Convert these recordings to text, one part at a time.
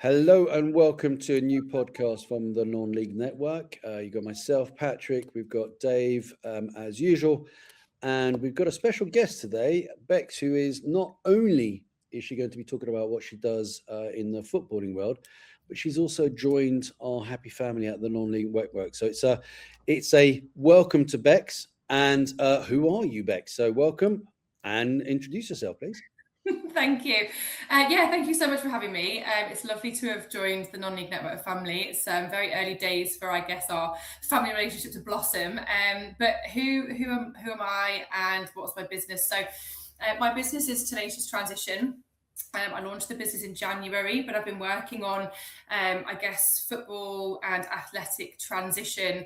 Hello and welcome to a new podcast from the Non-League Network. You've got myself, Patrick, we've got Dave, as usual, and we've got a special guest today, Bex, who is not only is she going to be talking about what she does in the footballing world, but she's also joined our happy family at the Non-League Network. So it's a welcome to Bex. And who are you, Bex? So welcome and introduce yourself, please. Thank you. Thank you so much for having me. It's lovely to have joined the Non-League Network family. It's very early days for, I guess, our family relationship to blossom. But who am I and what's my business? So my business is Tenacious Transition. I launched the business in January, but I've been working on, football and athletic transition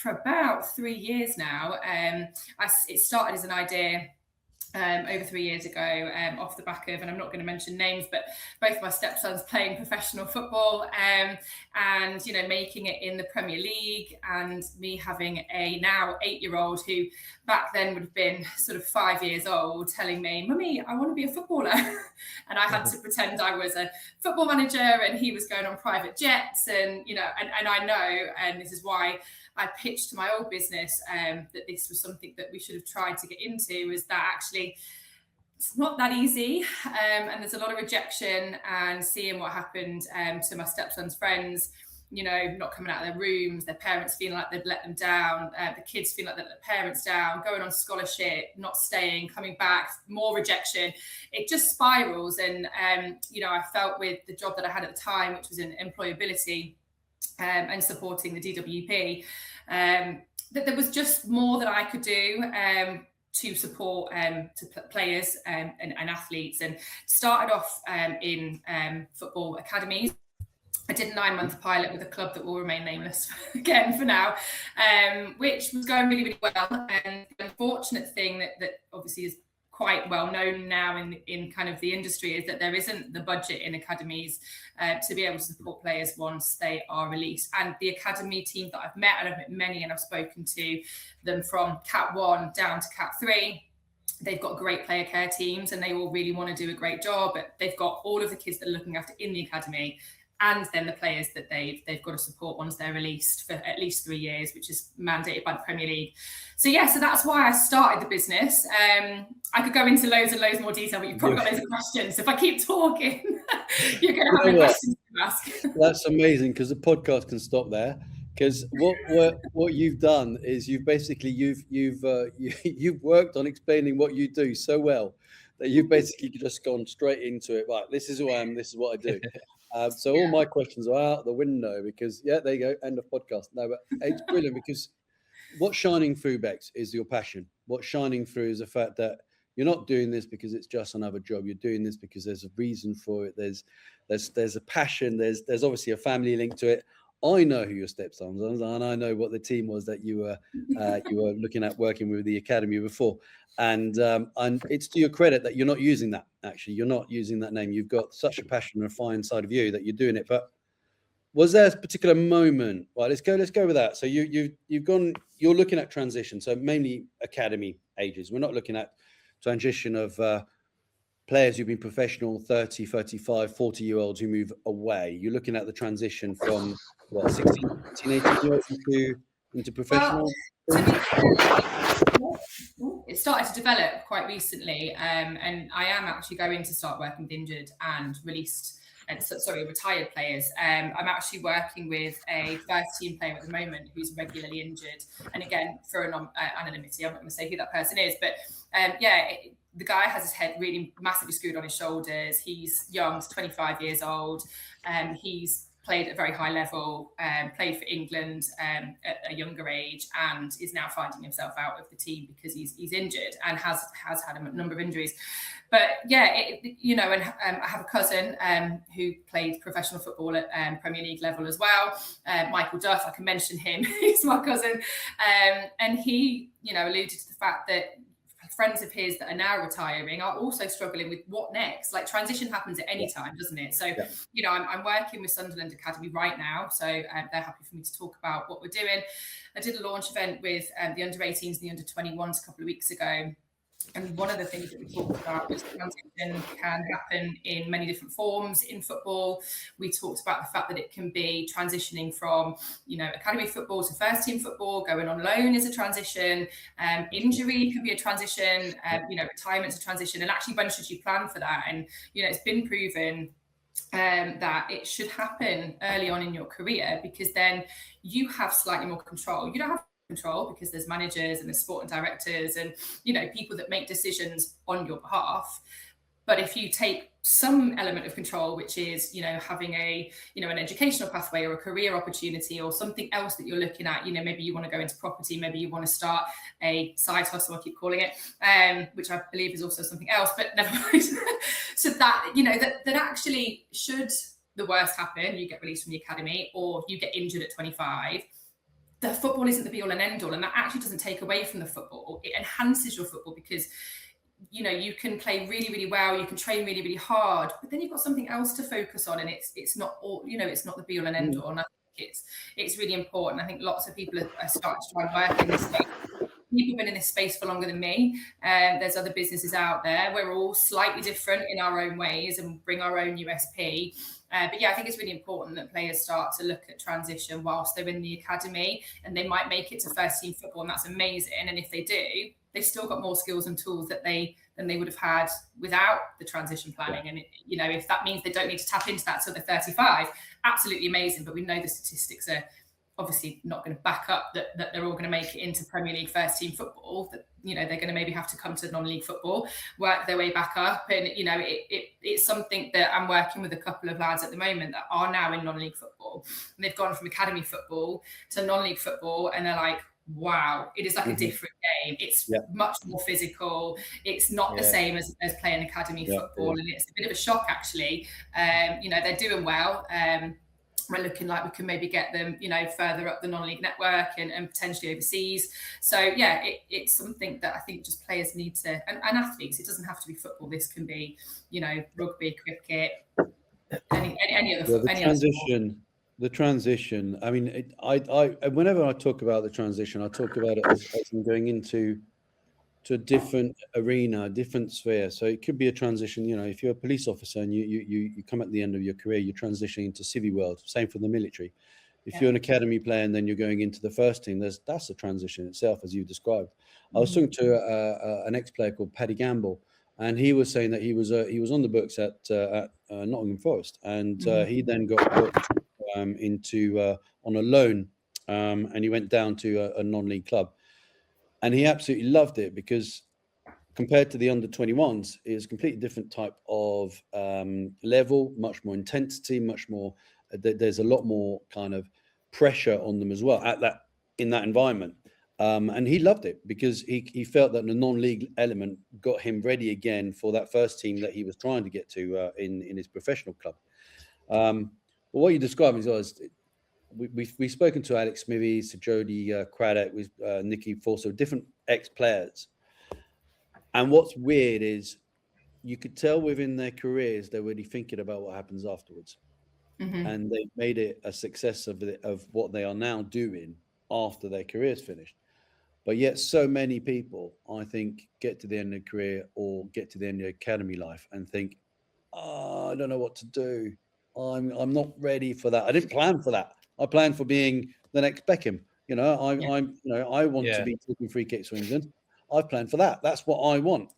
for about 3 years now. It started as an idea over 3 years ago, off the back of, and I'm not going to mention names, but both my stepsons playing professional football and, making it in the Premier League, and me having a now 8-year-old who back then would have been sort of 5 years old telling me, "Mummy, I want to be a footballer." And I had to pretend I was a football manager and he was going on private jets and I know, and this is why I pitched to my old business that this was something that we should have tried to get into, is that actually it's not that easy, and there's a lot of rejection, and seeing what happened to my stepson's friends, not coming out of their rooms, their parents feeling like they'd let them down, the kids feeling like they'd let their parents down, going on scholarship, not staying, coming back, more rejection. It just spirals. And, I felt with the job that I had at the time, which was in employability, and supporting the DWP, that there was just more that I could do to support players and athletes, and started off in football academies. I did a 9-month pilot with a club that will remain nameless again for now, which was going really, really well. And the unfortunate thing that obviously is quite well known now in kind of the industry is that there isn't the budget in academies to be able to support players once they are released. And the academy team that I've met, and I've met many, and I've spoken to them from Cat 1 down to Cat 3, they've got great player care teams and they all really want to do a great job, but they've got all of the kids that they're looking after in the academy, and then the players that they've got to support once they're released for at least 3 years, which is mandated by the Premier League. So that's why I started the business. I could go into loads and loads more detail, but you've probably got loads of questions. So if I keep talking, you're going to have any questions to ask. That's amazing, because the podcast can stop there. Because what you've done is you've worked on explaining what you do so well that you've basically just gone straight into it. Right, this is who I am. This is what I do. So all my questions are out the window, because there you go, end of podcast. No, but it's brilliant, because what's shining through, Bex, is your passion. What's shining through is the fact that you're not doing this because it's just another job. You're doing this because there's a reason for it. There's a passion. There's obviously a family link to it. I know who your stepsons are, and I know what the team was that you were looking at working with the academy before. And it's to your credit that you're not using that. Actually, you're not using that name. You've got such a passion and a fire inside of you that you're doing it. But was there a particular moment? Right, let's go with that. So you're looking at transition. So mainly academy ages. We're not looking at transition of players who've been professional, 30, 35, 40-year-olds who move away. You're looking at the transition from 16, 18 years into professional. It started to develop quite recently, and I am actually going to start working with injured and retired players. I'm actually working with a first-team player at the moment who's regularly injured, and again, for anonymity, I'm not going to say who that person is, but the guy has his head really massively screwed on his shoulders. He's young, he's 25 years old. He's played at a very high level, played for England at a younger age, and is now finding himself out of the team because he's injured and has had a number of injuries. But I have a cousin who played professional football at Premier League level as well. Michael Duff, I can mention him. He's my cousin, and he, alluded to the fact that friends of his that are now retiring are also struggling with what next. Like, transition happens at any time, doesn't it? So, I'm working with Sunderland Academy right now. So they're happy for me to talk about what we're doing. I did a launch event with the under-18s and the under-21s a couple of weeks ago. And one of the things that we talked about was transition can happen in many different forms in football. We talked about the fact that it can be transitioning from, academy football to first team football. Going on loan is a transition. Injury can be a transition. Retirement's a transition. And actually, when should you plan for that? And it's been proven that it should happen early on in your career, because then you have slightly more control. You don't have control because there's managers and there's sporting directors and people that make decisions on your behalf. But if you take some element of control, which is having an educational pathway or a career opportunity or something else that you're looking at, maybe you want to go into property, maybe you want to start a side hustle, I keep calling it, which I believe is also something else, but never mind. So that that actually, should the worst happen, you get released from the academy or you get injured at 25, the football isn't the be all and end all, and that actually doesn't take away from the football. It enhances your football, because you can play really, really well, you can train really, really hard, but then you've got something else to focus on, and it's not all, it's not the be all and end all. And I think it's really important. I think lots of people are starting to try and work in this space. People have been in this space for longer than me. There's other businesses out there. We're all slightly different in our own ways and bring our own USP. But yeah, I think it's really important that players start to look at transition whilst they're in the academy, and they might make it to first team football, and that's amazing. And if they do, they've still got more skills and tools than they would have had without the transition planning. Yeah. And if that means they don't need to tap into that till they're 35, absolutely amazing. But we know the statistics are obviously not going to back up that they're all going to make it into Premier League first team football. That they're going to maybe have to come to non-league football, work their way back up. And it's something that I'm working with a couple of lads at the moment that are now in non-league football, and they've gone from academy football to non-league football, and they're like, wow, it is like a different game. It's much more physical. It's not the same as playing academy football, and it's a bit of a shock actually. They're doing well. We're looking like we can maybe get them, further up the non-league network and potentially overseas. So yeah, it's something that I think just players need to, and athletes. It doesn't have to be football. This can be, rugby, cricket, any other. The transition. I mean, I whenever I talk about the transition, I talk about it as going into a different arena, a different sphere. So it could be a transition. If you're a police officer and you come at the end of your career, you're transitioning into civvy world. Same for the military. If you're an academy player and then you're going into the first team, that's a transition itself, as you described. I was talking to an ex-player called Paddy Gamble, and he was saying that he was on the books at Nottingham Forest, and he then got booked on a loan, and he went down to a non-league club, and he absolutely loved it, because compared to the under 21s, it's a completely different type of level, much more intensity, much more. There's a lot more kind of pressure on them as well in that environment. And he loved it, because he felt that the non-league element got him ready again for that first team that he was trying to get to in his professional club. But what you described is we've spoken to Alex Smithies, to Jody Craddock, with Nikki Forso, different ex-players. And what's weird is you could tell within their careers they're really thinking about what happens afterwards. And they've made it a success of what they are now doing after their career's finished. But yet so many people, I think, get to the end of their career or get to the end of their academy life and think, I don't know what to do. I'm not ready for that. I didn't plan for that. I planned for being the next Beckham. I want to be taking free kicks for England. I've planned for that. That's what I want.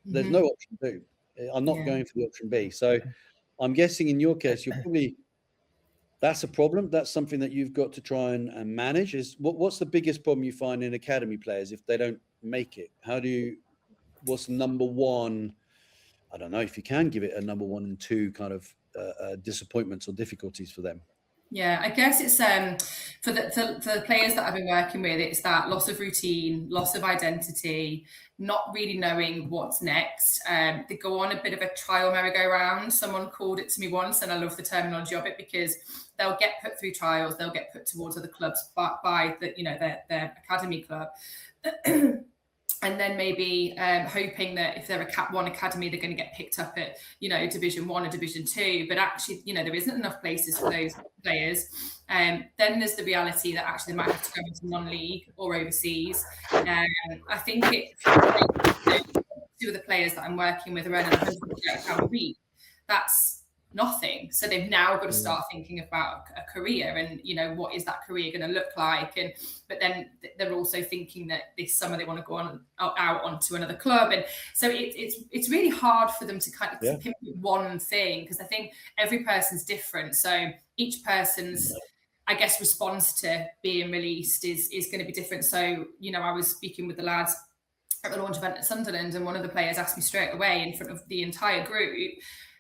There's no option B. I'm not going for the option B. So I'm guessing in your case, that's a problem. That's something that you've got to try and manage. What's the biggest problem you find in academy players if they don't make it? What's the number one? I don't know if you can give it a number 1 and 2 kind of disappointments or difficulties for them. Yeah, I guess it's for the players that I've been working with, it's that loss of routine, loss of identity, not really knowing what's next. They go on a bit of a trial merry-go-round. Someone called it to me once, and I love the terminology of it, because they'll get put through trials, they'll get put towards other clubs by their academy club. And then maybe hoping that if they're a Cat 1 academy, they're going to get picked up at, Division 1 or Division 2. But actually, there isn't enough places for those players. Then there's the reality that actually they might have to go into non-league or overseas. I think 2 of the players that I'm working with are earning £130 a week. That's nothing. So they've now got to start thinking about a career and, you know, what is that career going to look like? And but then they're also thinking that this summer they want to go out onto another club. And so it's really hard for them to kind of pinpoint one thing, because I think every person's different. So each person's, I guess, response to being released is going to be different. So, you know, I was speaking with the lads at the launch event at Sunderland, and one of the players asked me straight away in front of the entire group,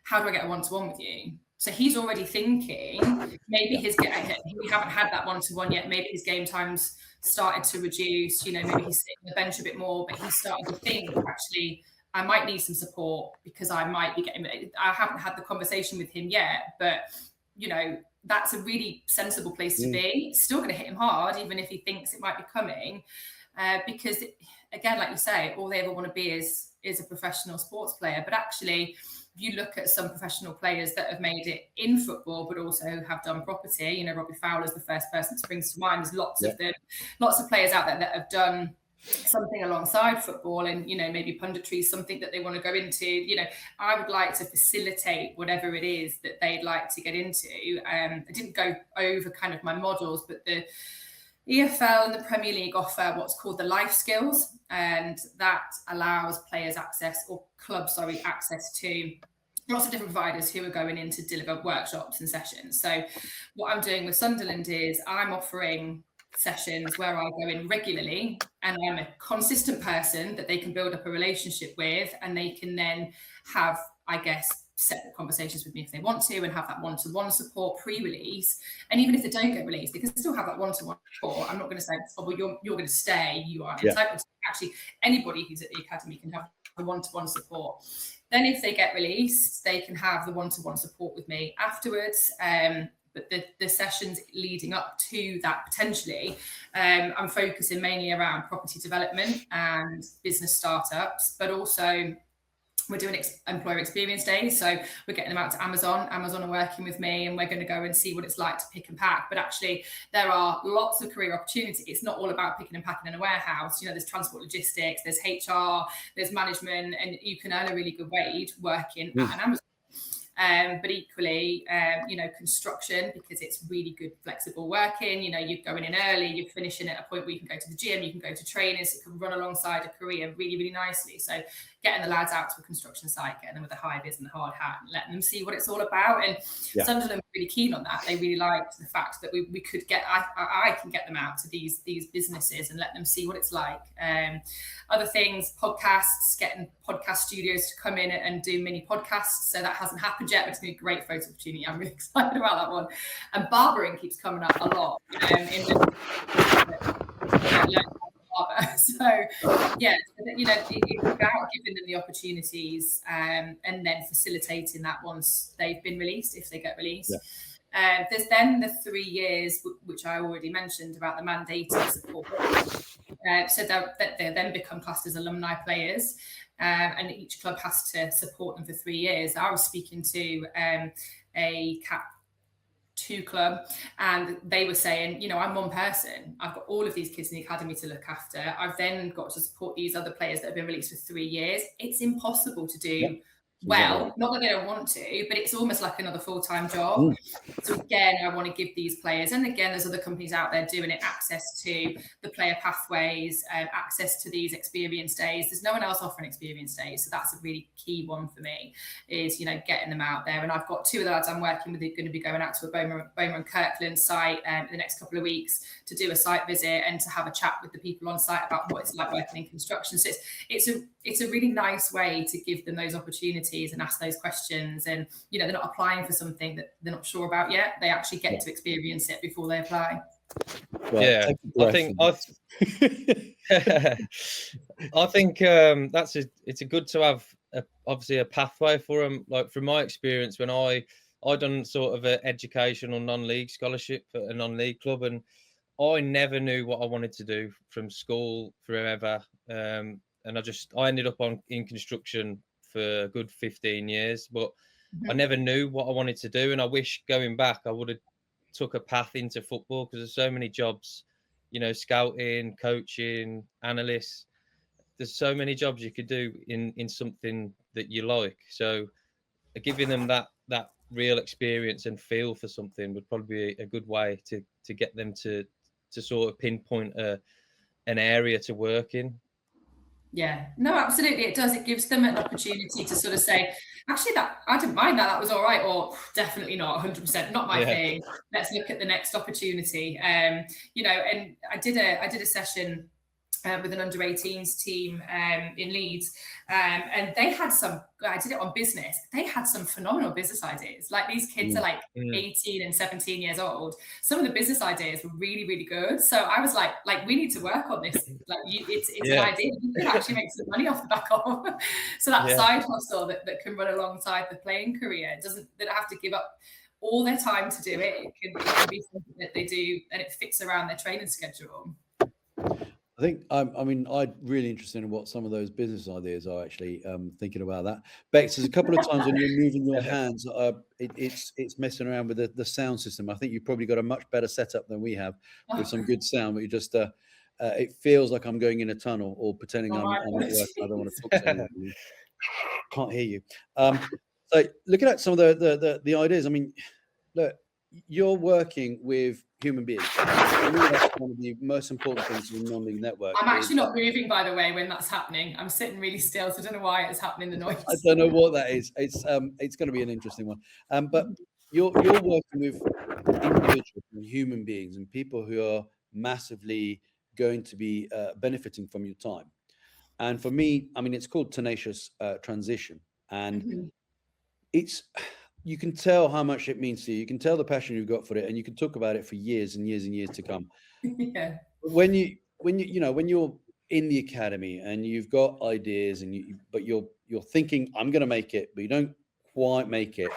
how do I get a one-to-one with you? So he's already thinking maybe we haven't had that one-to-one yet. Maybe his game time's started to reduce. You know, maybe he's sitting on the bench a bit more, but he's starting to think, actually, I might need some support because I might be getting. I haven't had the conversation with him yet, but you know, that's a really sensible place to be. It's still going to hit him hard, even if he thinks it might be coming, because again, like you say, all they ever want to be is a professional sports player. But actually, if you look at some professional players that have made it in football, but also have done property, you know, Robbie Fowler's the first person that springs to mind. There's lots of them, lots of players out there that have done something alongside football, and, you know, maybe punditry is something that they want to go into. You know, I would like to facilitate whatever it is that they'd like to get into. I didn't go over kind of my models, but the EFL and the Premier League offer what's called the life skills, and that allows players access to lots of different providers who are going in to deliver workshops and sessions. So what I'm doing with Sunderland is I'm offering sessions where I go in regularly, and I'm a consistent person that they can build up a relationship with, and they can then have, I guess, separate conversations with me if they want to, and have that one-to-one support pre-release. And even if they don't get released, they can still have that one-to-one support. I'm not going to say, oh, well, you're going to stay, you are entitled to. Actually, anybody who's at the academy can have the one-to-one support. Then if they get released, they can have the one-to-one support with me afterwards. But the sessions leading up to that, potentially, I'm focusing mainly around property development and business startups, but also we're doing employer experience days. So we're getting them out to Amazon. Amazon are working with me, and we're going to go and see what it's like to pick and pack. But actually, there are lots of career opportunities. It's not all about picking and packing in a warehouse. You know, there's transport logistics, there's HR, there's management, and you can earn a really good wage working at an Amazon. But equally, you know, construction, because it's really good flexible working. You know, you're going in early, you're finishing at a point where you can go to the gym, you can go to training, so it can run alongside a career really, really nicely. So getting the lads out to a construction site, getting them with the high vis and the hard hat, and letting them see what it's all about. And Sunderland were really keen on that. They really liked the fact that we could get, I can get them out to these businesses and let them see what it's like. Other things, podcasts, getting podcast studios to come in and do mini podcasts. So that hasn't happened yet, but it's been a great photo opportunity. I'm really excited about that one. And barbering keeps coming up a lot. So yeah, you know, it's about giving them the opportunities, and then facilitating that once they've been released, if they get released. There's then the 3 years, which I already mentioned about the mandated support. So they then become classed as alumni players, and each club has to support them for 3 years. I was speaking to a Cat 2 club, and they were saying, you know, I'm one person. I've got all of these kids in the academy to look after. I've then got to support these other players that have been released for 3 years. It's impossible to do. Well, not that they don't want to, but it's almost like another full-time job. So again, I want to give these players, and again, there's other companies out there doing it, access to the player pathways, access to these experience days. There's no one else offering experience days, so that's a really key one for me, is, you know, getting them out there. And I've got 2 of the lads I'm working with who are going to be going out to a Beaumont and Kirkland site in the next couple of weeks to do a site visit and to have a chat with the people on site about what it's like working in construction. So it's a really nice way to give them those opportunities and ask those questions. And, you know, they're not applying for something that they're not sure about yet. They actually get to experience it before they apply. Yeah, I think it's a good to have obviously a pathway for them. Like from my experience, when I done sort of an educational non-league scholarship for a non-league club, and I never knew what I wanted to do from school forever. And I ended up in construction for a good 15 years, but I never knew what I wanted to do. And I wish going back, I would have took a path into football, because there's so many jobs, you know, scouting, coaching, analysts. there's so many jobs you could do in something that you like. So giving them that real experience and feel for something would probably be a good way to get them to sort of pinpoint an area to work in. Yeah, no, absolutely, it does. It gives them an opportunity to sort of say, actually, that I didn't mind that was all right, or definitely not 100% not my thing. Let's look at the next opportunity. You know, and I did a session with an under 18s team in Leeds, and they had some, I did it on business, they had some phenomenal business ideas. Like, these kids are like 18 and 17 years old. Some of the business ideas were really, really good. So I was like, we need to work on this. Like, it's an idea you can actually make some money off the back of. So that side hustle that can run alongside the playing career, they don't have to give up all their time to do it. It can be something that they do, and it fits around their training schedule. I think, I mean, I'm really interested in what some of those business ideas are, actually, thinking about that. Bex, there's a couple of times when you're moving your hands, it's messing around with the sound system. I think you've probably got a much better setup than we have with some good sound, but you just, it feels like I'm going in a tunnel or pretending I'm at work. I don't want to talk to anyone. Can't hear you. So looking at some of the ideas, I mean, look, you're working with human beings. I mean, that's one of the most important things in non-league network. I'm actually not moving, by the way, when that's happening. I'm sitting really still, so I don't know why it's happening, the noise. I don't know what that is. It's going to be an interesting one. But you're working with individuals and human beings and people who are massively going to be benefiting from your time. And for me, I mean, it's called Tenacious Transition, and you can tell how much it means to you. You can tell the passion you've got for it, and you can talk about it for years and years and years to come. Yeah. When you're in the academy and you've got ideas but you're thinking, I'm going to make it, but you don't quite make it.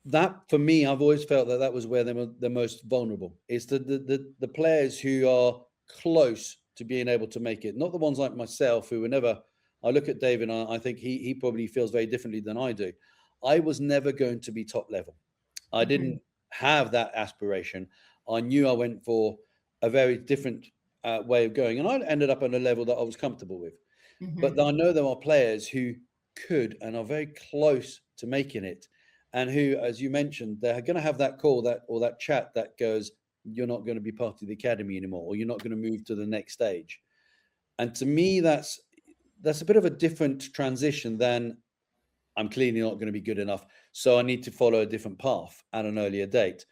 That, for me, I've always felt that was where they're most vulnerable. It's the players who are close to being able to make it, not the ones like myself who were never. I look at David, and I think he probably feels very differently than I do. I was never going to be top level. I didn't have that aspiration. I knew I went for a very different way of going, and I ended up on a level that I was comfortable with. But I know there are players who could and are very close to making it, and who, as you mentioned, they're going to have that call or that chat that goes, you're not going to be part of the academy anymore, or you're not going to move to the next stage. And to me, that's a bit of a different transition than I'm clearly not going to be good enough, so I need to follow a different path at an earlier date.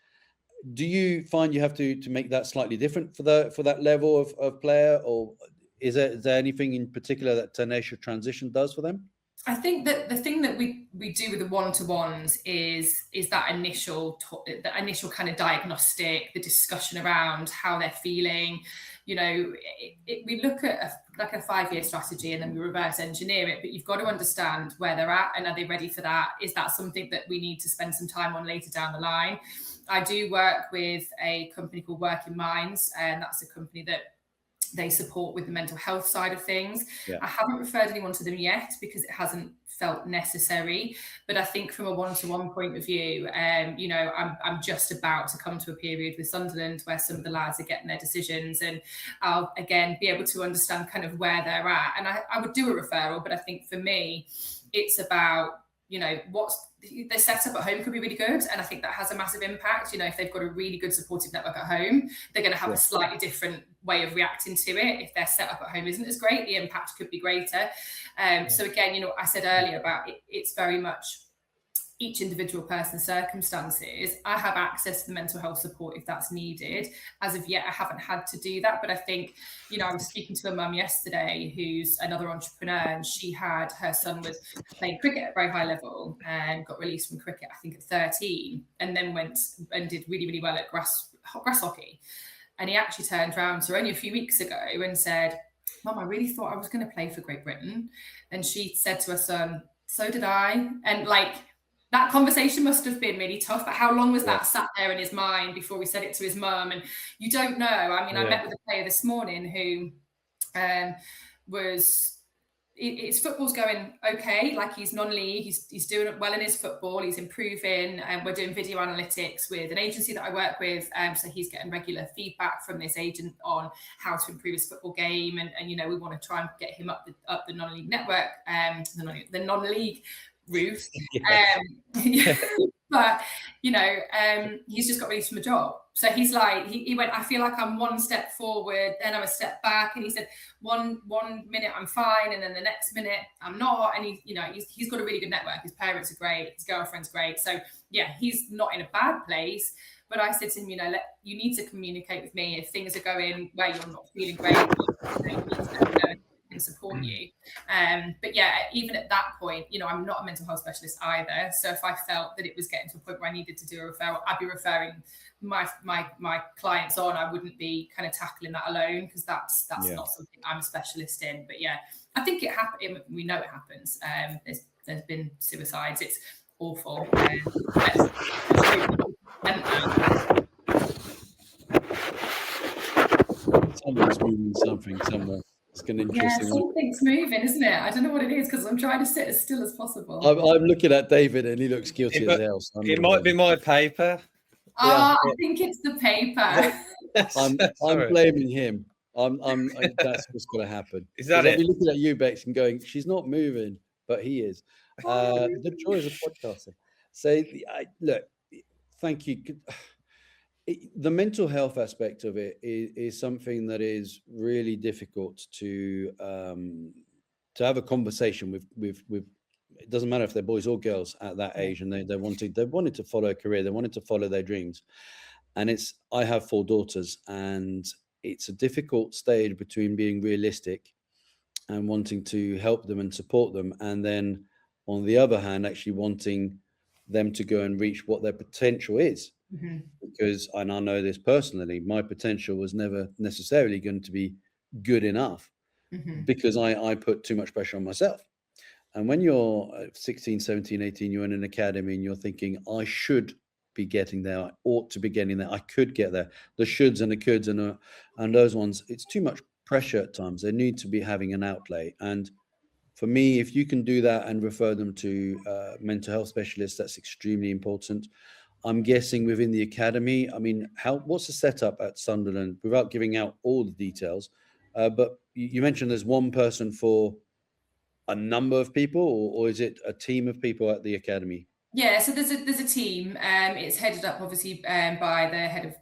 Do you find you have to make that slightly different for that level of player, or is there anything in particular that Tenacious Transition does for them? I think that the thing that we do with the one-to-ones is that initial kind of diagnostic, the discussion around how they're feeling. You know, we look at a 5-year strategy and then we reverse engineer it, but you've got to understand where they're at and are they ready for that? Is that something that we need to spend some time on later down the line? I do work with a company called Working Minds, and that's a company that they support with the mental health side of things. Yeah. I haven't referred anyone to them yet because it hasn't felt necessary. But I think from a one-to-one point of view, you know, I'm just about to come to a period with Sunderland where some of the lads are getting their decisions, and I'll again be able to understand kind of where they're at. And I would do a referral, but I think for me, it's about, you know, what's the setup at home could be really good. And I think that has a massive impact. You know, if they've got a really good supportive network at home, they're going to have a slightly different way of reacting to it. If their setup at home isn't as great, the impact could be greater. So again, you know, I said earlier about it's very much each individual person's circumstances. I have access to the mental health support if that's needed. As of yet, I haven't had to do that. But I think, you know, I was speaking to a mum yesterday who's another entrepreneur, and her son was playing cricket at a very high level and got released from cricket, I think at 13, and then went and did really, really well at grass hockey. And he actually turned around to her only a few weeks ago and said, Mum, I really thought I was going to play for Great Britain. And she said to her son, so did I. And like, that conversation must have been really tough, but how long was that sat there in his mind before we said it to his mum? And you don't know. I mean, I met with a player this morning who his football's going okay. Like, he's non-league, he's doing well in his football, he's improving, and we're doing video analytics with an agency that I work with, so he's getting regular feedback from this agent on how to improve his football game, and we want to try and get him up the non-league network, the non-league route. But he's just got released from a job, so he's like, he went, I feel like I'm one step forward, then I'm a step back, and he said one minute I'm fine, and then the next minute I'm not. And he's got a really good network. His parents are great, his girlfriend's great, so yeah, he's not in a bad place. But I said to him, you need to communicate with me if things are going where you're not feeling great. You need to let me know and support you. But yeah, even at that point, I'm not a mental health specialist either. So if I felt that it was getting to a point where I needed to do a referral, I'd be referring my clients on. I wouldn't be kind of tackling that alone, because that's not something I'm a specialist in. But yeah, I think it happened. We know it happens. There's been suicides. It's awful. Someone's moving something somewhere. It's an interesting one. Something's moving, isn't it? I don't know what it is, because I'm trying to sit as still as possible. I'm looking at David, and he looks guilty as hell. So it might be my paper. I think it's the paper. I'm blaming him. That's what's going to happen. Is that it? I'll be looking at you, Bex, and going, she's not moving, but he is. The joys of podcasting. So, look, thank you. The mental health aspect of it is something that is really difficult to have a conversation with. It doesn't matter if they're boys or girls at that age, and they wanted to follow a career, they wanted to follow their dreams. And I have 4 daughters, and it's a difficult stage between being realistic and wanting to help them and support them, and then on the other hand, actually wanting them to go and reach what their potential is. Mm-hmm. Because, and I know this personally, my potential was never necessarily going to be good enough, because I put too much pressure on myself. And when you're 16, 17, 18, you're in an academy and you're thinking, I should be getting there, I ought to be getting there, I could get there. The shoulds and the coulds and those ones, it's too much pressure at times. They need to be having an outlay. And for me, if you can do that and refer them to mental health specialists, that's extremely important. I'm guessing within the academy, I mean, what's the setup at Sunderland, without giving out all the details? But you mentioned there's one person for a number of people, or is it a team of people at the academy? Yeah, so there's a team. It's headed up obviously by the head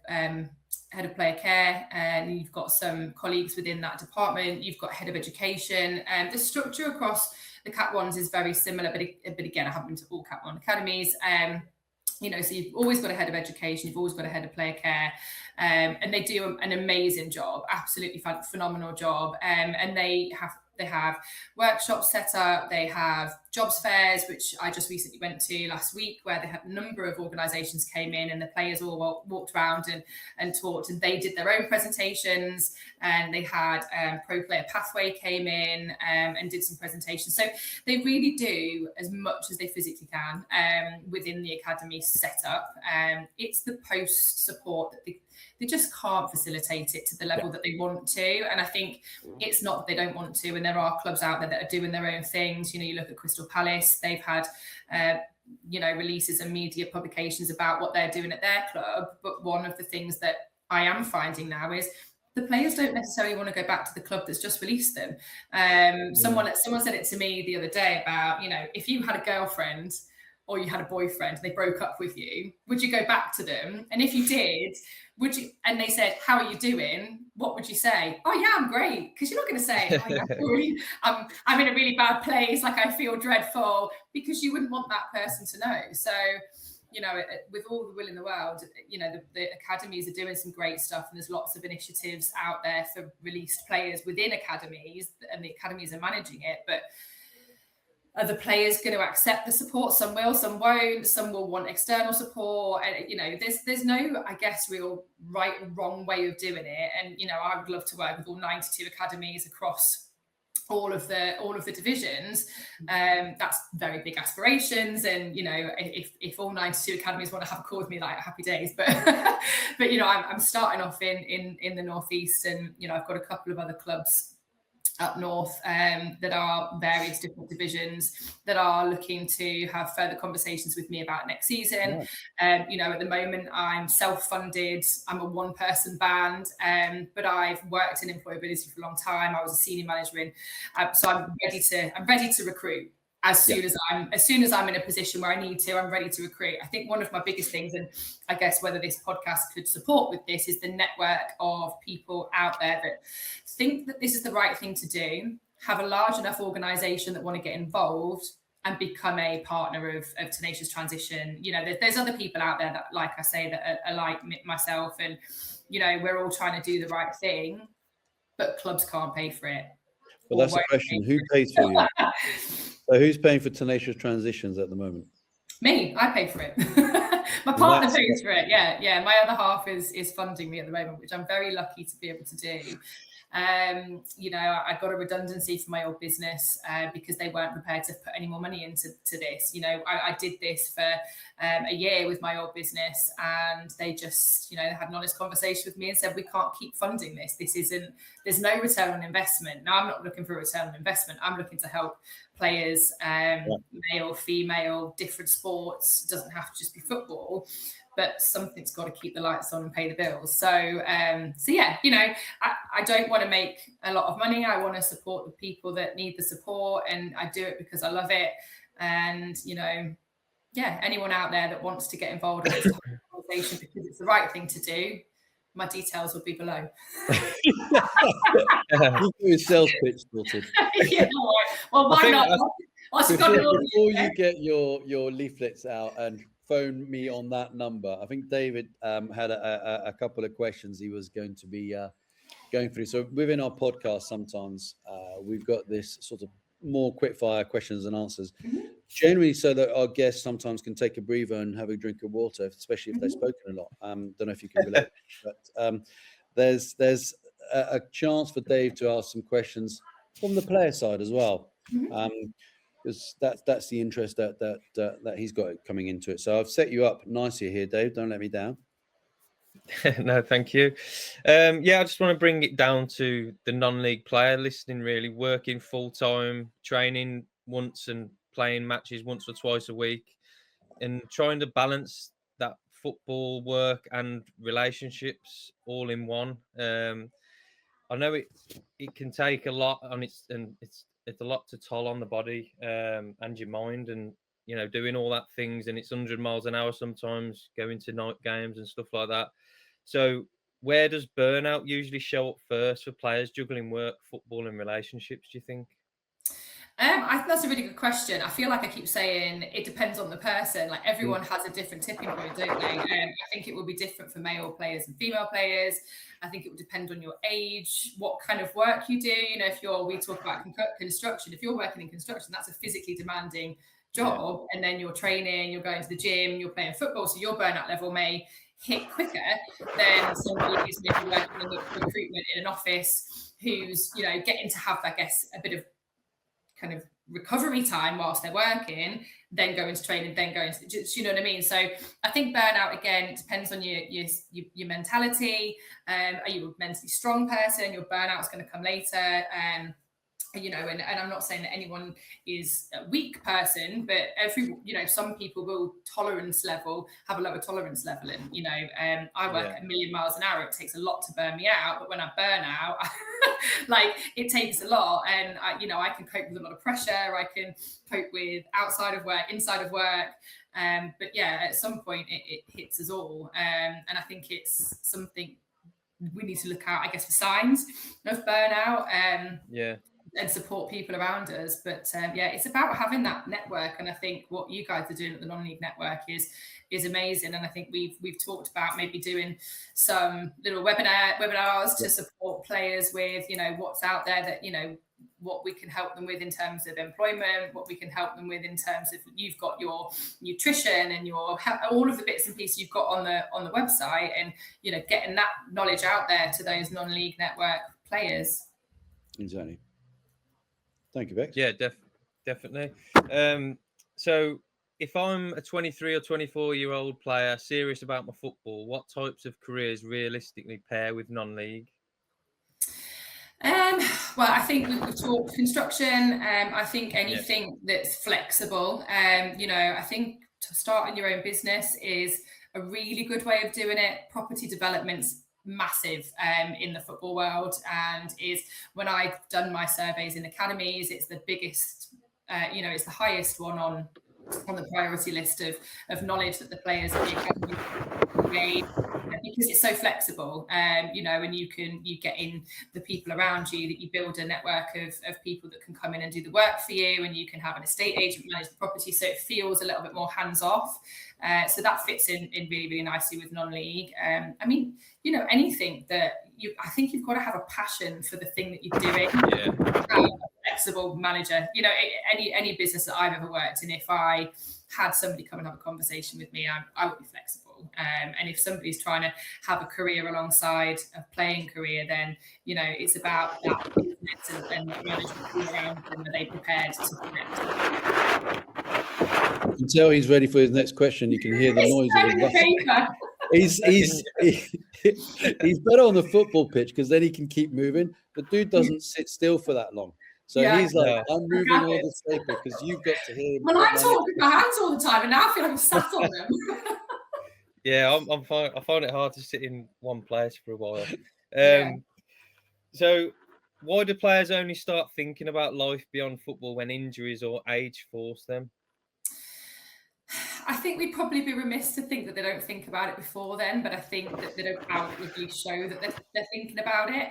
of player care, and you've got some colleagues within that department. You've got head of education, and the structure across the Cat Ones is very similar. But again, I haven't been to all Cat One academies. So you've always got a head of education, you've always got a head of player care, and they do an amazing job, absolutely phenomenal job. And they have workshops set up, they have jobs fairs, which I just recently went to last week, where they had a number of organisations came in, and the players all walked around and talked, and they did their own presentations, and they had Pro Player Pathway came in and did some presentations. So they really do as much as they physically can within the academy setup. It's the post support that they just can't facilitate it to the level that they want to. And I think it's not that they don't want to, and there are clubs out there that are doing their own things. You look at Crystal Palace, they've had releases and media publications about what they're doing at their club. But one of the things that I am finding now is the players don't necessarily want to go back to the club that's just released them. Someone said it to me the other day about, if you had a girlfriend or you had a boyfriend and they broke up with you, would you go back to them? And if you did, would you? And they said, "How are you doing?" What would you say? "Oh yeah, I'm great." Because you're not going to say, "Oh yeah, I'm in a really bad place, like I feel dreadful," because you wouldn't want that person to know. So, with all the will in the world, the academies are doing some great stuff, and there's lots of initiatives out there for released players within academies, and the academies are managing it. But are the players going to accept the support? Some will, some won't. Some will want external support. And there's no, I guess, real right or wrong way of doing it. And I would love to work with all 92 academies across all of the divisions. That's very big aspirations. And if all 92 academies want to have a call with me, like, happy days. But I'm starting off in the northeast, and I've got a couple of other clubs up north that are various different divisions that are looking to have further conversations with me about next season. At the moment I'm self-funded. I'm a one-person band, but I've worked in employability for a long time. I was a senior manager so I'm ready to recruit. As soon as I'm in a position where I need to, I'm ready to recruit. I think one of my biggest things, and I guess whether this podcast could support with this, is the network of people out there that think that this is the right thing to do, have a large enough organisation that want to get involved and become a partner of Tenacious Transition. There's other people out there that, like I say, that are like myself, and we're all trying to do the right thing, but clubs can't pay for it. Well, that's the question. Who pays for you? So who's paying for Tenacious Transitions at the moment? Me. I pay for it. My partner pays for it. Yeah. My other half is funding me at the moment, which I'm very lucky to be able to do. I got a redundancy for my old business because they weren't prepared to put any more money into this. I did this for a year with my old business, and they just, had an honest conversation with me and said, we can't keep funding this. There's no return on investment. Now, I'm not looking for a return on investment. I'm looking to help players, male, female, different sports. It doesn't have to just be football, but something's got to keep the lights on and pay the bills. So I don't want to make a lot of money. I want to support the people that need the support, and I do it because I love it. And, anyone out there that wants to get involved in this conversation because it's the right thing to do, my details will be below. You've got your sales pitch sorted. Well, why not? Before you get your leaflets out and phone me on that number, I think David had a couple of questions he was going to be going through. So within our podcast, sometimes we've got this sort of more quickfire questions and answers, generally so that our guests sometimes can take a breather and have a drink of water, especially if they've spoken a lot. Don't know if you can relate, but there's a chance for Dave to ask some questions from the player side as well. Because that's the interest that he's got coming into it. So I've set you up nicely here, Dave. Don't let me down. No, thank you. I just want to bring it down to the non-league player listening, really, working full-time, training once and playing matches once or twice a week, and trying to balance that football work and relationships all in one. I know it can take a lot on it's a lot to toll on the body and your mind, and doing all that things, and it's 100 miles an hour sometimes, going to night games and stuff like that. So where does burnout usually show up first for players juggling work, football and relationships, do you think? I think that's a really good question. I feel like I keep saying it depends on the person. Like everyone has a different tipping point, don't they? I think it will be different for male players and female players. I think it will depend on your age, what kind of work you do. We talk about construction. If you're working in construction, that's a physically demanding job. And then you're training, you're going to the gym, you're playing football. So your burnout level may hit quicker than somebody who's maybe working in recruitment in an office, who's, getting to have, I guess, a bit of kind of recovery time whilst they're working, then go into training, then go into, you know what I mean? So I think burnout, again, it depends on your mentality. Are you a mentally strong person? Your burnout is going to come later. And I'm not saying that anyone is a weak person, but some people will have a lower tolerance level. And, I work at 1,000,000 miles an hour. It takes a lot to burn me out. But when I burn out, it takes a lot. And, I can cope with a lot of pressure. I can cope with outside of work, inside of work. But at some point it hits us all. And I think it's something we need to look out, I guess, for signs of burnout. And support people around us. But it's about having that network. And I think what you guys are doing at the non-league network is amazing. And I think we've talked about maybe doing some little webinars to support players with, what's out there, that, what we can help them with in terms of employment, what we can help them with in terms of, you've got your nutrition and all of the bits and pieces you've got on the website, and, getting that knowledge out there to those non-league network players. Exactly. Thank you, Bex. Yeah, definitely. So if I'm a 23 or 24-year-old player serious about my football, what types of careers realistically pair with non-league? Well, I think we've talked construction. I think anything that's flexible. I think starting your own business is a really good way of doing it. Property development's massive in the football world, and is when I've done my surveys in academies, it's the biggest. It's the highest one on the priority list of knowledge that the players at the academy gain, because it's so flexible, and you get in the people around you, that you build a network of people that can come in and do the work for you, and you can have an estate agent manage the property, so it feels a little bit more hands off. So that fits in really, really nicely with non-league. Anything that I think you've got to have a passion for the thing that you're doing. Yeah. Flexible manager, any business that I've ever worked in, if I had somebody come and have a conversation with me, I would be flexible. And if somebody's trying to have a career alongside a playing career, then it's about that business and management around them. Are they prepared to connect? You can tell he's ready for his next question. You can hear the noise of the paper. He's better on the football pitch because then he can keep moving. The dude doesn't sit still for that long. So he's like, I'm moving all this paper because you've got to hear. Well, I talk with my hands all the time, and now I feel like I'm sat on them. Yeah, I'm fine. I find it hard to sit in one place for a while. So why do players only start thinking about life beyond football when injuries or age force them? I think we'd probably be remiss to think that they don't think about it before then, but I think that they don't outwardly show that they're thinking about it.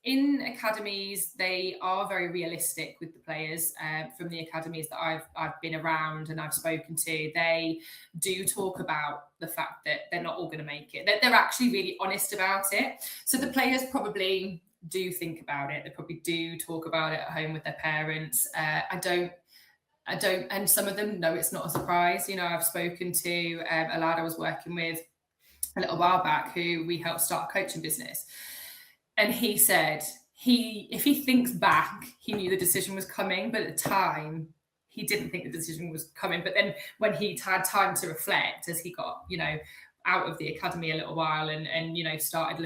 In academies, they are very realistic with the players. From the academies that I've been around and I've spoken to, they do talk about the fact that they're not all going to make it. They're actually really honest about it. So the players probably do think about it. They probably do talk about it at home with their parents. I don't, and some of them know it's not a surprise. I've spoken to a lad I was working with a little while back who we helped start a coaching business. And he said if he thinks back, he knew the decision was coming, but at the time he didn't think the decision was coming. But then when he'd had time to reflect, as he got, out of the academy a little while and he started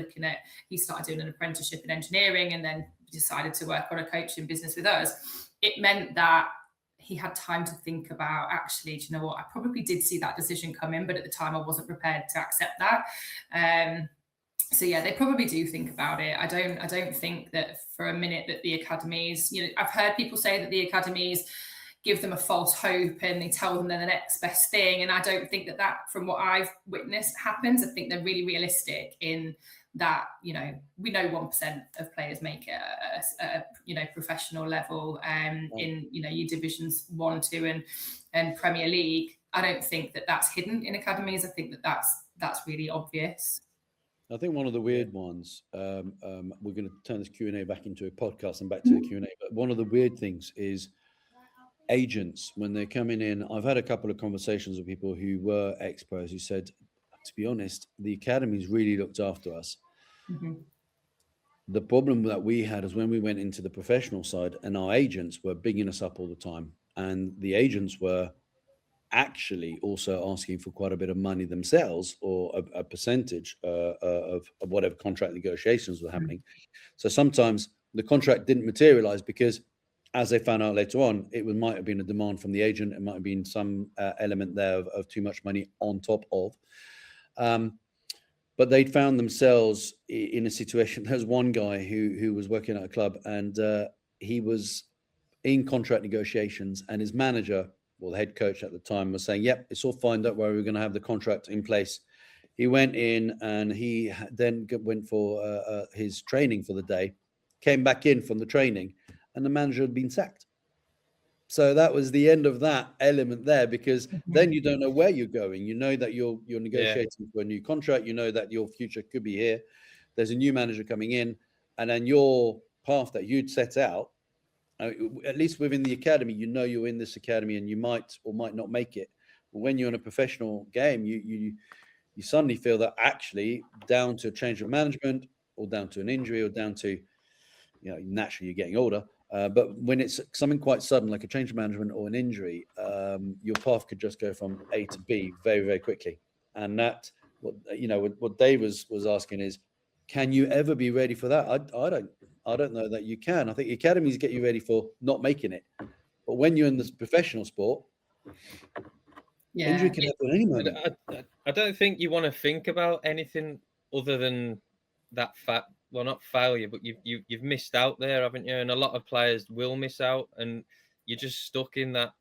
doing an apprenticeship in engineering and then decided to work on a coaching business with us. It meant that he had time to think about, actually, do you know what? I probably did see that decision come in, but at the time I wasn't prepared to accept that. So yeah, they probably do think about it. I don't think that for a minute that the academies, I've heard people say that the academies give them a false hope and they tell them they're the next best thing. And I don't think that from what I've witnessed happens. I think they're really realistic in that, we know 1% of players make it at a professional level in, your divisions 1, 2 and Premier League. I don't think that that's hidden in academies. I think that that's really obvious. I think one of the weird ones, we're going to turn this Q&A back into a podcast and back to the Q&A, but one of the weird things is agents, when they're coming in. I've had a couple of conversations with people who were ex-pros who said, to be honest, the academies really looked after us. Mm-hmm. The problem that we had is when we went into the professional side and our agents were bigging us up all the time, and the agents were actually also asking for quite a bit of money themselves, or a percentage of whatever contract negotiations were happening. So sometimes the contract didn't materialize because, as they found out later on, it might have been a demand from the agent. It might have been some element there of too much money on top of. But they'd found themselves in a situation. There's one guy who was working at a club, and he was in contract negotiations, and his manager, well, the head coach at the time, was saying, yep, it's all fine, don't worry, we're going to have the contract in place. He went in and he then went for his training for the day, came back in from the training, and the manager had been sacked. So that was the end of that element there, because then you don't know where you're going. You know that you're negotiating for a new contract. You know that your future could be here. There's a new manager coming in, and then your path that you'd set out, at least within the academy, you're in this academy and you might or might not make it. But when you're in a professional game, you suddenly feel that actually, down to a change of management or down to an injury or down to, naturally you're getting older. But when it's something quite sudden, like a change of management or an injury, your path could just go from A to B very, very quickly. And that, what Dave was asking is, can you ever be ready for that? I don't know that you can. I think academies get you ready for not making it. But when you're in this professional sport, injury can happen at any moment. I don't think you want to think about anything other than that fact. Well, not failure, but you've missed out there, haven't you? And a lot of players will miss out, and you're just stuck in that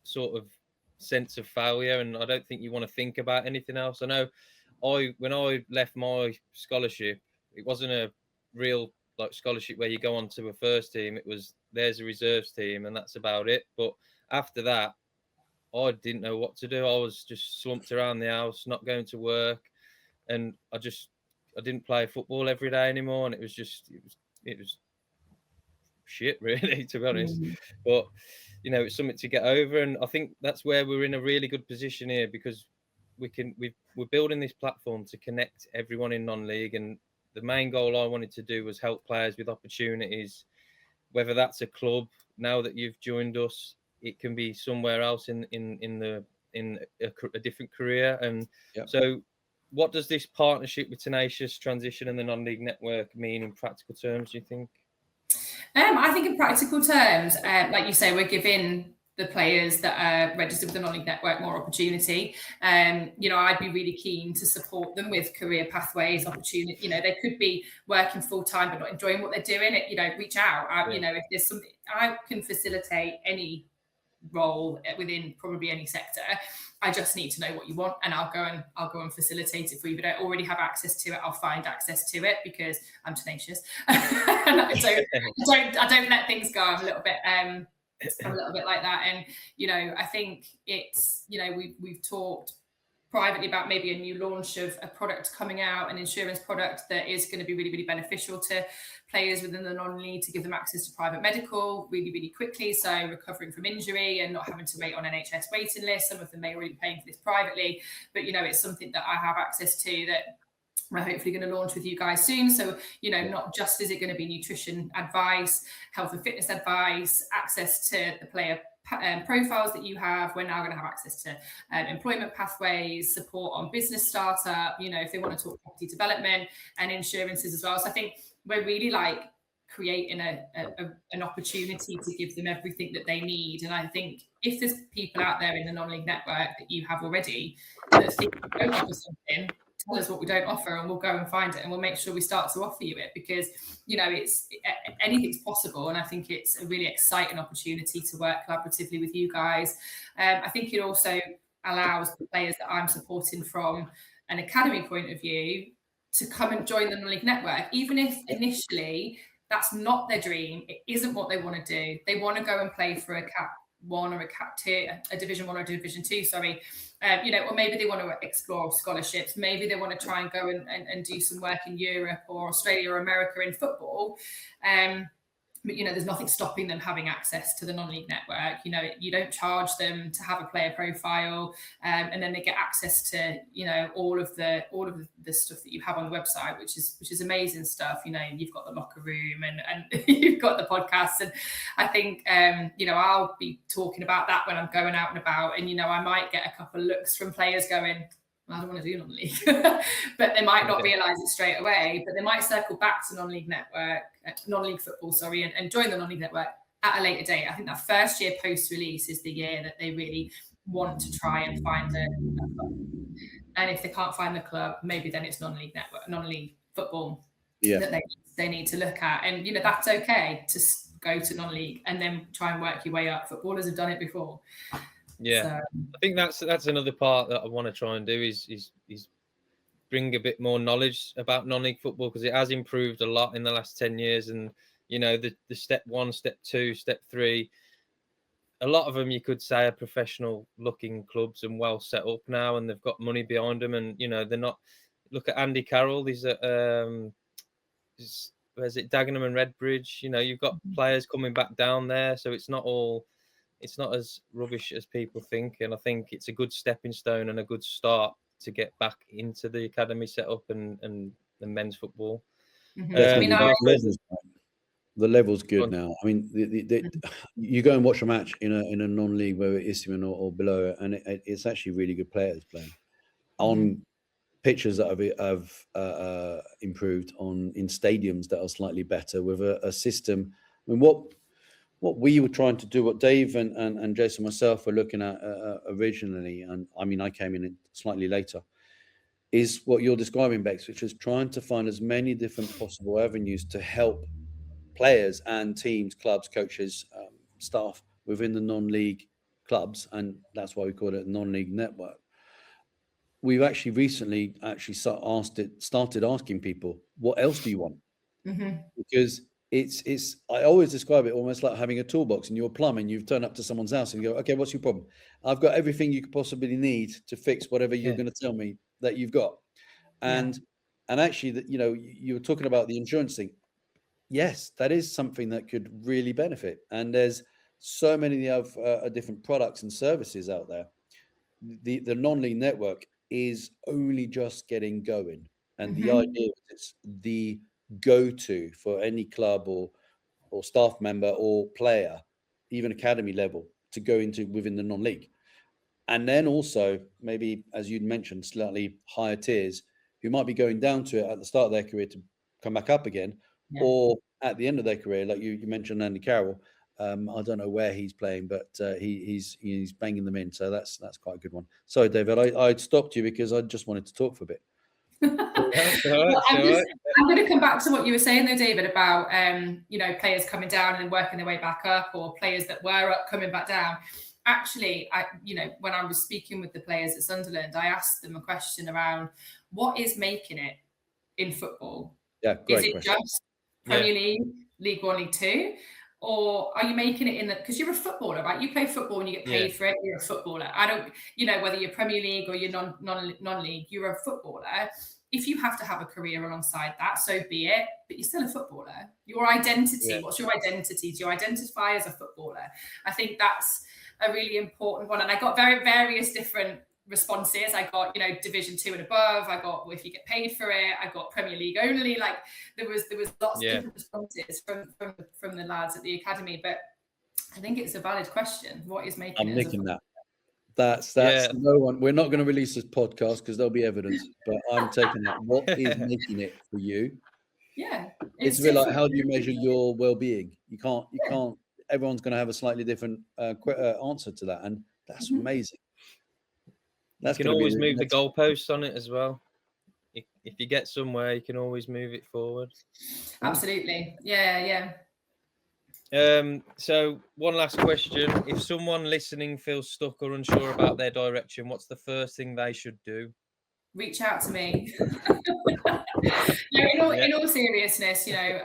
sort of sense of failure. And I don't think you want to think about anything else. I know when I left my scholarship, it wasn't a real like scholarship where you go on to a first team. It was there's a reserves team, and that's about it. But after that, I didn't know what to do. I was just slumped around the house, not going to work, and I didn't play football every day anymore, and it was shit, really, to be honest. But it's something to get over, and I think that's where we're in a really good position here, because we're building this platform to connect everyone in non-league, and the main goal I wanted to do was help players with opportunities, whether that's a club. Now that you've joined us, it can be somewhere else in a different career. And so what does this partnership with Tenacious Transition and the non-league network mean in practical terms, do you think? I think in practical terms, like you say, we're giving the players that are registered with the non-league network more opportunity. I'd be really keen to support them with career pathways, opportunity. They could be working full time but not enjoying what they're doing. Reach out. If there's something, I can facilitate any role within probably any sector. I just need to know what you want, and I'll go and facilitate it for you. But I already have access to it. I'll find access to it because I'm tenacious. And I don't let things go. I'm a little bit like that. And I think it's we've talked privately about maybe a new launch of a product coming out, an insurance product that is going to be really, really beneficial to players within the non-league, to give them access to private medical really, really quickly. So recovering from injury and not having to wait on NHS waiting lists. Some of them may already be paying for this privately, but it's something that I have access to that we're hopefully going to launch with you guys soon. So, not just is it going to be nutrition advice, health and fitness advice, access to the player profiles that you have. We're now going to have access to employment pathways, support on business startup, if they want to talk property development, and insurances as well. So I think we're really creating an opportunity to give them everything that they need. And I think if there's people out there in the non-league network that you have already that think you don't offer something, tell us what we don't offer, and we'll go and find it, and we'll make sure we start to offer you it, because it's anything's possible. And I think it's a really exciting opportunity to work collaboratively with you guys. I think it also allows the players that I'm supporting from an academy point of view to come and join the non-league network, even if initially that's not their dream. It isn't what they want to do. They want to go and play for a Cat 1 or a Cat 2, a Division 1 or a Division 2, sorry. Or maybe they want to explore scholarships. Maybe they want to try and go and do some work in Europe or Australia or America in football. But there's nothing stopping them having access to the non-league network. You don't charge them to have a player profile, and then they get access to all of the stuff that you have on the website, which is amazing stuff. You've got the locker room and you've got the podcasts, and I think I'll be talking about that when I'm going out and about, and I might get a couple of looks from players going, I don't want to do non-league, but they might not realise it straight away, but they might circle back to non-league football, and join the non-league network at a later date. I think that first year post-release is the year that they really want to try and find a club. And if they can't find the club, maybe then it's non-league football that they need to look at. And, that's okay to go to non-league and then try and work your way up. Footballers have done it before. Yeah, so I think that's another part that I want to try and do is bring a bit more knowledge about non-league football, because it has improved a lot in the last 10 years. And the step 1, step 2, step 3, a lot of them you could say are professional looking clubs and well set up now, and they've got money behind them, and they're not. Look at Andy Carroll. These are where's it, Dagenham and Redbridge. You've got players coming back down there, so it's not as rubbish as people think. And I think it's a good stepping stone and a good start to get back into the academy setup and the men's football. The level's good now. I mean, you go and watch a match in a non-league, whether it's Isthmian or below, and it's actually really good players playing on pitches that have improved in stadiums that are slightly better with a system. I mean, what we were trying to do, what Dave and Jason myself were looking at originally, and I mean, I came in slightly later, is what you're describing, Bex, which is trying to find as many different possible avenues to help players and teams, clubs, coaches, staff within the non-league clubs, and that's why we call it a non-league network. We've actually recently started asking people, what else do you want? Because it's I always describe it almost like having a toolbox and you're a plumber and you've turned up to someone's house and you go, okay, what's your problem? I've got everything you could possibly need to fix whatever you're going to tell me that you've got. And actually, that, you know, you were talking about the insurance thing. Yes, that is something that could really benefit. And there's so many of different products and services out there. The non-league network is only just getting going. And the idea is it's the go-to for any club or staff member or player, even academy level, to go into within the non-league. And then also, maybe, as you'd mentioned, slightly higher tiers who might be going down to it at the start of their career to come back up again, or at the end of their career, like you mentioned Andy Carroll. I don't know where he's playing, but he's banging them in. So that's quite a good one. Sorry, David, I stopped you because I just wanted to talk for a bit. Well, I'm going to come back to what you were saying though, David, about you know, players coming down and working their way back up, or players that were up coming back down. Actually, you know, when I was speaking with the players at Sunderland, I asked them a question around what is making it in football. Yeah, great is it question. just Premier League, League One, League Two? Or are you making it in the, because you're a footballer, right? You play football and you get paid for it. You're a footballer. I don't, you know, whether you're Premier League or you're non-league, you're a footballer. If you have to have a career alongside that, so be it. But you're still a footballer. Your identity, what's your identity? Do you identify as a footballer? I think that's a really important one. And I got various different responses. I got, you know, Division 2 and above. I got, well, if you get paid for it. I got Premier League only. Like there was lots of different responses from the lads at the academy. But I think it's a valid question. What is making I'm it? nicking that. That's no one. We're not going to release this podcast because there'll be evidence. But I'm taking that. What is making it for you? Yeah, it's a bit like, how do you measure your well-being? You can't. Everyone's going to have a slightly different answer to that, and that's amazing. You can always move the goalposts on it as well. If you get somewhere, you can always move it forward. Absolutely. Yeah. So one last question. If someone listening feels stuck or unsure about their direction, what's the first thing they should do? Reach out to me. No, in all seriousness, you know,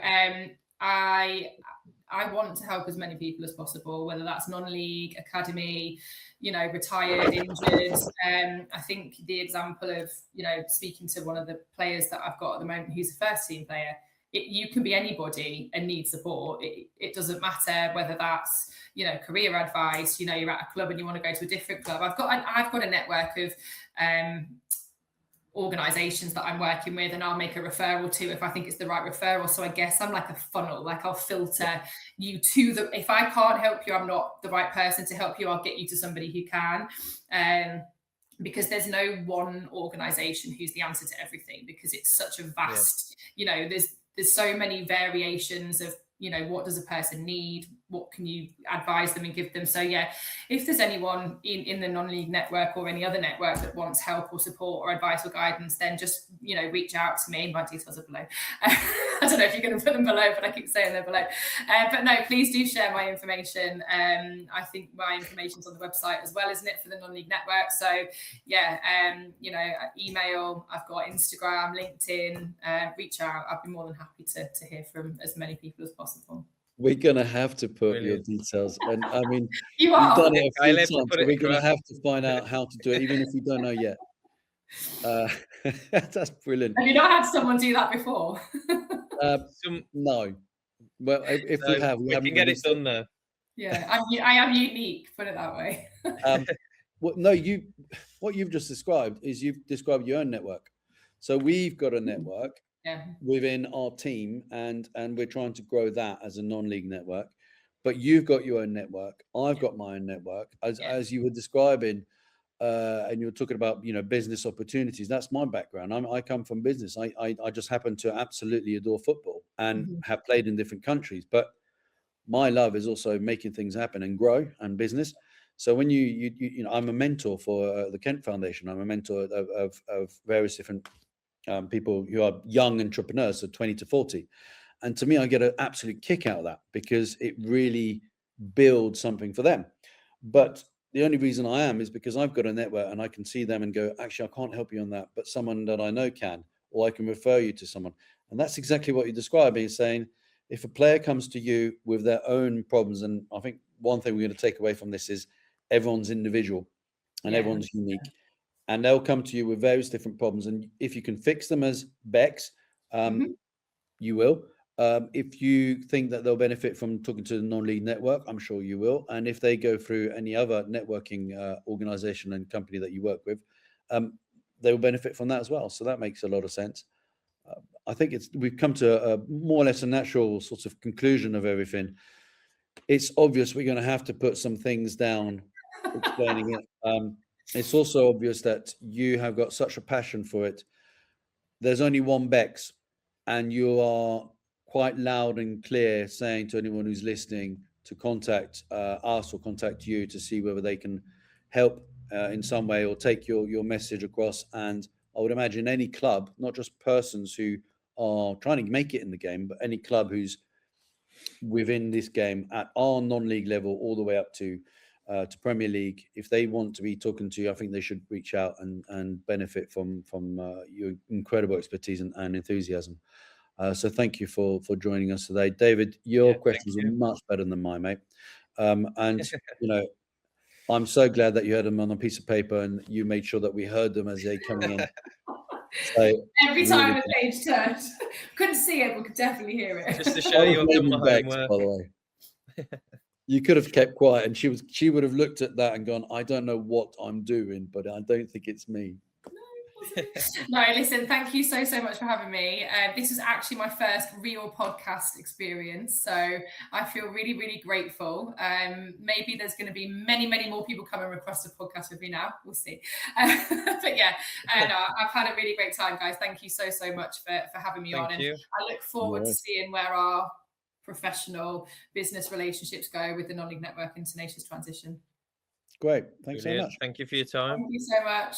I want to help as many people as possible, whether that's non-league, academy, you know, retired, injured. I think the example of, you know, speaking to one of the players that I've got at the moment, who's a first team player, you can be anybody and need support. It doesn't matter whether that's, you know, career advice, you know, you're at a club and you want to go to a different club. I've got a network of organizations that I'm working with, and I'll make a referral to if I think it's the right referral. So I guess I'm like a funnel, like I'll filter you to the, if I can't help you, I'm not the right person to help you, I'll get you to somebody who can. Because there's no one organization who's the answer to everything, because it's such a vast, you know, there's so many variations of, you know, what does a person need? What can you advise them and give them? So yeah, if there's anyone in the non-league network or any other network that wants help or support or advice or guidance, then just, you know, reach out to me. My details are below. I don't know if you're going to put them below, but I keep saying they're below. But no, please do share my information. I think my information's on the website as well, isn't it, for the non-league network? So yeah, you know, email, I've got Instagram, LinkedIn, reach out. I'd be more than happy to hear from as many people as possible. We're going to have to put your details. And I mean, you've done it a few times, so we're going to have to find out how to do it, even if we don't know yet. That's brilliant. Have you not had someone do that before? No. Well, if we have, we can get it done though. Yeah, I am unique, put it that way. Well, no, what you've just described is you've described your own network. So we've got a network within our team, and we're trying to grow that as a non-league network. But you've got your own network. I've got my own network. As you were describing, and you're talking about, you know, business opportunities. That's my background. I come from business. I just happen to absolutely adore football and have played in different countries. But my love is also making things happen and grow and business. So when you know, I'm a mentor for the Kent Foundation. I'm a mentor of various different people who are young entrepreneurs, so 20 to 40. And to me, I get an absolute kick out of that because it really builds something for them. But the only reason I am is because I've got a network and I can see them and go, actually, I can't help you on that, but someone that I know can, or I can refer you to someone. And that's exactly what you're describing, is saying, if a player comes to you with their own problems, and I think one thing we're going to take away from this is everyone's individual and everyone's unique. And they'll come to you with various different problems. And if you can fix them as Bex, you will. If you think that they'll benefit from talking to the non-league network, I'm sure you will. And if they go through any other networking organization and company that you work with, they will benefit from that as well. So that makes a lot of sense. I think we've come to a more or less a natural sort of conclusion of everything. It's obvious we're going to have to put some things down explaining it. It's also obvious that you have got such a passion for it. There's only one Bex, and you are quite loud and clear saying to anyone who's listening to contact us or contact you to see whether they can help in some way or take your message across. And I would imagine any club, not just persons who are trying to make it in the game, but any club who's within this game at our non-league level all the way up to Premier League, if they want to be talking to you, I think they should reach out and benefit from your incredible expertise and enthusiasm. So thank you for joining us today, David. Your questions were much better than mine, mate. And you know, I'm so glad that you had them on a piece of paper and you made sure that we heard them as they coming in. So every time the page turned, couldn't see it, but could definitely hear it. Just to show you I've done my Bex, homework. by the way. You could have kept quiet, and she would have looked at that and gone, I don't know what I'm doing, but I don't think it's me. No, listen, thank you so much for having me. This is actually my first real podcast experience, so I feel really, really grateful. Maybe there's going to be many more people come and request a podcast with me now. We'll see. But yeah, I've had a really great time, guys. Thank you so much for having me on. And I look forward to seeing where our professional business relationships go with the non-league network and Tenacious Transition. Great. Thanks so much. Thank you for your time. Thank you so much.